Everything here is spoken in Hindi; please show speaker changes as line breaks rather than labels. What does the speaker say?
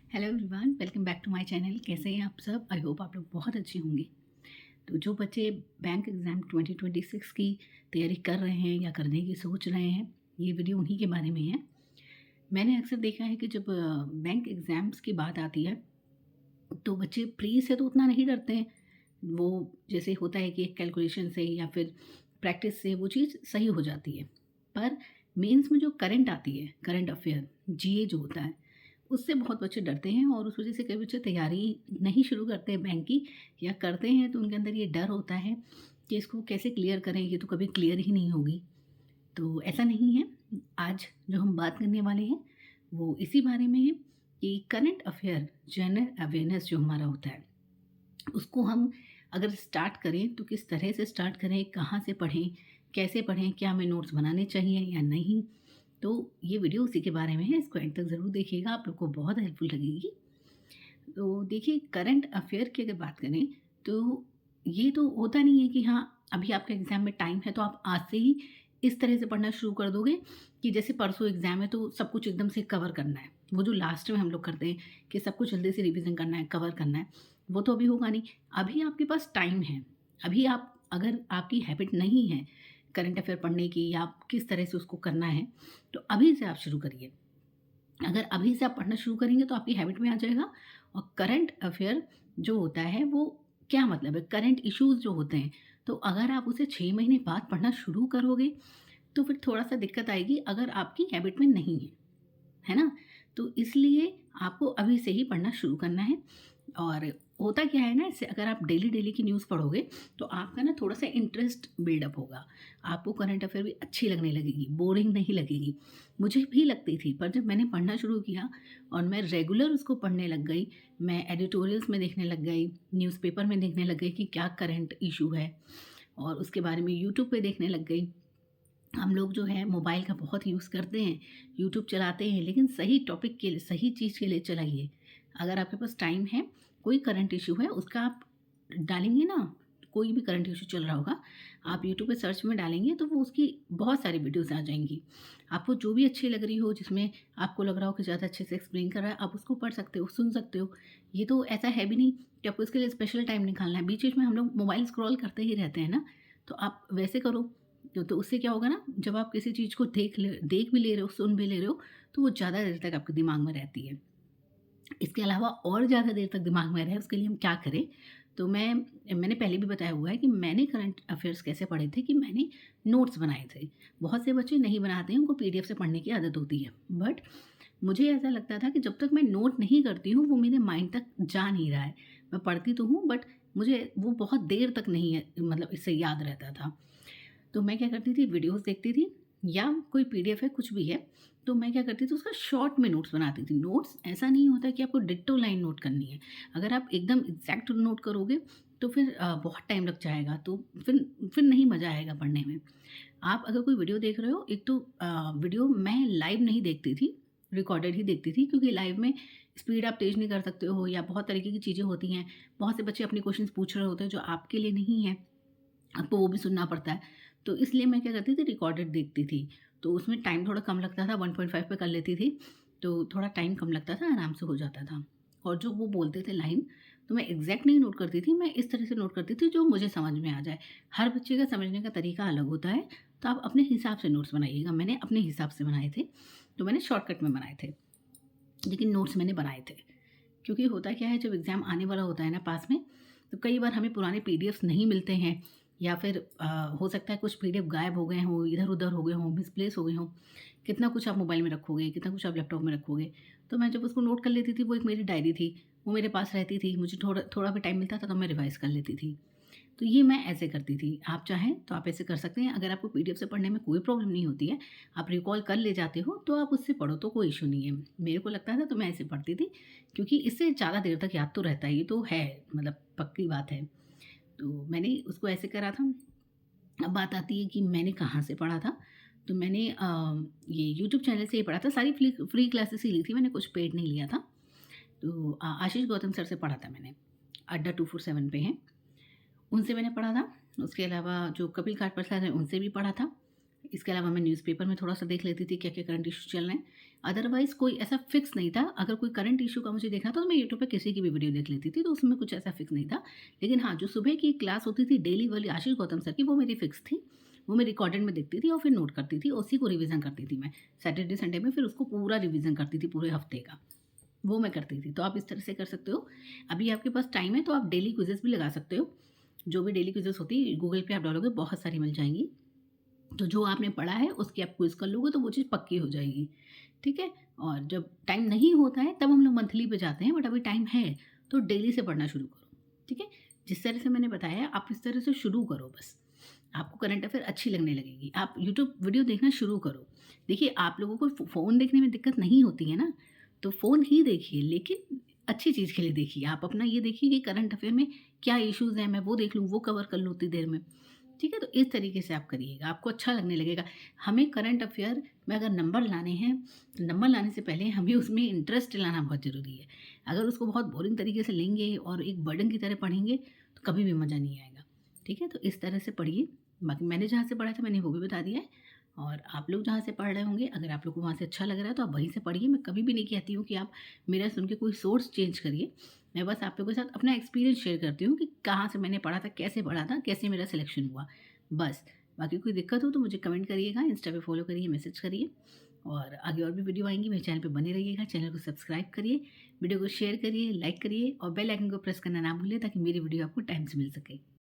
Hello everyone, welcome back to my channel. कैसे हैं आप सब? आई होप आप लोग बहुत अच्छे होंगे। तो जो बच्चे बैंक एग्ज़ाम 2026 की तैयारी कर रहे हैं या करने की सोच रहे हैं, ये वीडियो उन्हीं के बारे में है। मैंने अक्सर देखा है कि जब बैंक एग्ज़ाम्स की बात आती है तो बच्चे प्री से तो उतना नहीं डरते हैं। वो जैसे होता है कि एक कैलकुलेशन से या फिर प्रैक्टिस से वो चीज़ सही हो जाती है। पर मेंस में जो करंट आती है, करंट अफेयर, जीए जो होता है, उससे बहुत बच्चे डरते हैं और उस वजह से कई बच्चे तैयारी नहीं शुरू करते हैं बैंक की, या करते हैं तो उनके अंदर ये डर होता है कि इसको कैसे क्लियर करें, ये तो कभी क्लियर ही नहीं होगी। तो ऐसा नहीं है। आज जो हम बात करने वाले हैं वो इसी बारे में है कि करंट अफेयर, जनरल अवेयरनेस जो हमारा होता है, उसको हम अगर स्टार्ट करें तो किस तरह से स्टार्ट करें, कहाँ से पढ़ें, कैसे पढ़ें, क्या हमें नोट्स बनाने चाहिए या नहीं। तो ये वीडियो उसी के बारे में है, इसको एंड तक ज़रूर देखिएगा, आप लोग को बहुत हेल्पफुल लगेगी। तो देखिए, करंट अफेयर की अगर बात करें तो ये तो होता नहीं है कि हाँ, अभी आपके एग्ज़ाम में टाइम है तो आप आज से ही इस तरह से पढ़ना शुरू कर दोगे कि जैसे परसों एग्ज़ाम है तो सब कुछ एकदम से कवर करना है। वो जो लास्ट में हम लोग करते हैं कि सब कुछ जल्दी से रिवीजन करना है, कवर करना है, वो तो अभी होगा नहीं। अभी आपके पास टाइम है। अभी आप, अगर आपकी हैबिट नहीं है करंट अफेयर पढ़ने की या आप किस तरह से उसको करना है, तो अभी से आप शुरू करिए। अगर अभी से आप पढ़ना शुरू करेंगे तो आपकी हैबिट में आ जाएगा। और करंट अफेयर जो होता है वो क्या मतलब है, करंट इश्यूज़ जो होते हैं, तो अगर आप उसे 6 महीने बाद पढ़ना शुरू करोगे तो फिर थोड़ा-सा दिक्कत आएगी अगर आपकी हैबिट में नहीं है ना? तो इसलिए आपको अभी से ही पढ़ना शुरू करना है। और होता क्या है ना, इससे अगर आप डेली-डेली की न्यूज़ पढ़ोगे तो आपका ना थोड़ा-सा इंटरेस्ट बिल्डअप होगा। आपको करंट अफेयर भी अच्छी लगने लगेगी, बोरिंग नहीं लगेगी। मुझे भी लगती थी, पर जब मैंने पढ़ना शुरू किया और मैं रेगुलर उसको पढ़ने लग गई, मैं एडिटोरियल्स में देखने लग गई, न्यूज़पेपर में देखने लग गई कि क्या करंट इश्यू है, और उसके बारे में यूट्यूब पे देखने लग गई। हम लोग जो है मोबाइल का बहुत यूज़ करते हैं, यूट्यूब चलाते हैं, लेकिन सही टॉपिक के लिए, सही चीज़ के लिए चलाइए। अगर आपके पास टाइम है, कोई करंट इश्यू है, उसका आप डालेंगे ना, कोई भी करंट इश्यू चल रहा होगा, आप यूट्यूब पे सर्च में डालेंगे तो वो उसकी बहुत सारी वीडियोज़ आ जाएँगी। आपको जो भी अच्छी लग रही हो, जिसमें आपको लग रहा हो कि ज़्यादा अच्छे से एक्सप्लेन कर रहा है, आप उसको पढ़ सकते हो, सुन सकते हो। ये तो ऐसा है भी नहीं कि आपको इसके लिए स्पेशल टाइम निकालना है। बीच-बीच में हम लोग मोबाइल स्क्रॉल करते ही रहते हैं ना, तो आप वैसे करो। तो उससे क्या होगा ना, जब आप किसी चीज़ को देख भी ले रहे हो, सुन भी ले रहे हो, तो वो ज़्यादा देर तक आपके दिमाग में रहती है। इसके अलावा और ज़्यादा देर तक दिमाग में रहे उसके लिए हम क्या करें? तो मैंने पहले भी बताया हुआ है कि मैंने करंट अफ़ेयर्स कैसे पढ़े थे, कि मैंने नोट्स बनाए थे। बहुत से बच्चे नहीं बनाते हैं, उनको पीडीएफ से पढ़ने की आदत होती है। बट मुझे ऐसा लगता था कि जब तक मैं नोट नहीं करती हूँ, वो मेरे माइंड तक जा नहीं रहा है। मैं पढ़ती तो हूँ, बट मुझे वो बहुत देर तक नहीं है, मतलब इससे याद रहता था। तो मैं क्या करती थी, वीडियोज़ देखती थी या कोई पीडीएफ है, कुछ भी है, तो मैं क्या करती थी, उसका शॉर्ट में नोट्स बनाती थी। नोट्स ऐसा नहीं होता कि आपको डिट्टो लाइन नोट करनी है। अगर आप एकदम एग्ज़ैक्ट नोट करोगे तो फिर बहुत टाइम लग जाएगा, तो फिर नहीं मज़ा आएगा पढ़ने में। आप अगर कोई वीडियो देख रहे हो, एक तो वीडियो मैं लाइव नहीं देखती थी, रिकॉर्डेड ही देखती थी, क्योंकि लाइव में स्पीड आप तेज़ नहीं कर सकते हो या बहुत तरीके की चीज़ें होती हैं। बहुत से बच्चे अपने क्वेश्चंस पूछ रहे होते हैं जो आपके लिए नहीं है। आपको वो भी सुनना पड़ता है। तो इसलिए मैं क्या करती थी, रिकॉर्डेड देखती थी। तो उसमें टाइम थोड़ा कम लगता था, 1.5 पे कर लेती थी, तो थोड़ा टाइम कम लगता था, आराम से हो जाता था। और जो वो बोलते थे लाइन, तो मैं एग्ज़ैक्ट नहीं नोट करती थी, मैं इस तरह से नोट करती थी जो मुझे समझ में आ जाए। हर बच्चे का समझने का तरीका अलग होता है, तो आप अपने हिसाब से नोट्स बनाइएगा। मैंने अपने हिसाब से बनाए थे, तो मैंने शॉर्टकट में बनाए थे, लेकिन नोट्स मैंने बनाए थे। क्योंकि होता क्या है, जब एग्ज़ाम आने वाला होता है ना पास में, तो कई बार हमें पुराने पीडीएफ्स नहीं मिलते हैं, या फिर हो सकता है कुछ पीडीएफ गायब हो गए हों, इधर-उधर हो गए हों, मिसप्लेस हो गए हों। कितना कुछ आप मोबाइल में रखोगे, कितना कुछ आप लैपटॉप में रखोगे। तो मैं जब उसको नोट कर लेती थी, वो एक मेरी डायरी थी, वो मेरे पास रहती थी। मुझे थोड़ा थोड़ा भी टाइम मिलता था तो मैं रिवाइज़ कर लेती थी। तो ये मैं ऐसे करती थी। आप चाहें तो आप ऐसे कर सकते हैं। अगर आपको पीडीएफ से पढ़ने में कोई प्रॉब्लम नहीं होती है, आप रिकॉल कर ले जाते हो, तो आप उससे पढ़ो, तो कोई इश्यू नहीं है। मेरे को लगता था तो मैं ऐसे पढ़ती थी, क्योंकि इससे ज़्यादा देर तक याद तो रहता है, ये तो है, मतलब पक्की बात है। तो मैंने उसको ऐसे करा था। अब बात आती है कि मैंने कहाँ से पढ़ा था, तो मैंने ये यूट्यूब चैनल से ही पढ़ा था। सारी फ्री क्लासेस ही ली थी मैंने, कुछ पेड नहीं लिया था। तो आशीष गौतम सर से पढ़ा था मैंने, अड्डा 247 पे हैं, उनसे मैंने पढ़ा था। उसके अलावा जो कपिल काटकर सर हैं, उनसे भी पढ़ा था। इसके अलावा मैं न्यूज़पेपर में थोड़ा-सा देख लेती थी क्या-क्या करंट इश्यू चल रहे हैं। अदरवाइज़ कोई ऐसा फ़िक्स नहीं था, अगर कोई करंट इश्यू का मुझे देखना था तो मैं यूट्यूब पे किसी की भी वीडियो देख लेती थी, तो उसमें कुछ ऐसा फ़िक्स नहीं था। लेकिन हाँ, जो सुबह की क्लास होती थी डेली वाली आशीष गौतम सर की, वो मेरी फ़िक्स थी। वो मैं रिकॉर्डेड में देखती थी और फिर नोट करती थी, उसी को रिवीज़न करती थी मैं। सैटरडे, संडे में फिर उसको पूरा रिवीज़न करती थी पूरे हफ़्ते का। वो मैं करती थी, तो आप इस तरह से कर सकते हो। अभी आपके पास टाइम है तो आप डेली क्विज़ेज़ भी लगा सकते हो। जो भी डेली क्विज़ेज़ होती है गूगल पे आप डालोगे बहुत सारी मिल जाएँगी। तो जो आपने पढ़ा है उसकी आप क्विज़ कर लोगे तो वो चीज़ पक्की हो जाएगी, ठीक है? और जब टाइम नहीं होता है तब हम लोग मंथली पे जाते हैं, बट अभी टाइम है तो डेली से पढ़ना शुरू करो, ठीक है? जिस तरह से मैंने बताया आप इस तरह से शुरू करो बस। आपको करंट अफ़ेयर अच्छी लगने लगेगी। आप यूट्यूब वीडियो देखना शुरू करो। देखिए आप लोगों को फ़ोन देखने में दिक्कत नहीं होती है ना, तो फ़ोन ही देखिए लेकिन अच्छी चीज़ के लिए देखिए। आप अपना ये देखिए कि करंट अफ़ेयर में क्या इश्यूज़ हैं, मैं वो देख लूँ, वो कवर कर लूँ उतनी देर में। ठीक है? तो इस तरीके से आप करिएगा, आपको अच्छा लगने लगेगा। हमें करंट अफ़ेयर में अगर नंबर लाने हैं, तो नंबर लाने से पहले हमें उसमें इंटरेस्ट लाना बहुत ज़रूरी है। अगर उसको बहुत बोरिंग तरीके से लेंगे और एक बर्डन की तरह पढ़ेंगे, तो कभी भी मज़ा नहीं आएगा। ठीक है? तो इस तरह से पढ़िए। बाकी मैंने जहाँ से पढ़ा था मैंने वो भी बता दिया है और आप लोग जहाँ से पढ़ रहे होंगे, अगर आप लोग को वहाँ से अच्छा लग रहा है, तो आप वहीं से पढ़िए। मैं कभी भी नहीं कहती हूँ कि आप मेरा सुन के कोई सोर्स चेंज करिए। मैं बस आप लोगों के साथ अपना एक्सपीरियंस शेयर करती हूँ कि कहाँ से मैंने पढ़ा था, कैसे मेरा सिलेक्शन हुआ। बस, बाकी कोई दिक्कत हो तो मुझे कमेंट करिएगा, इंस्टा पे फॉलो करिए, मैसेज करिए और आगे और भी वीडियो आएँगी, मेरे चैनल पे बने रहिएगा। चैनल को सब्सक्राइब करिए, वीडियो को शेयर करिए, लाइक करिए और बेल आइकन को प्रेस करना ना भूलिए ताकि मेरी वीडियो आपको टाइम से मिल सके।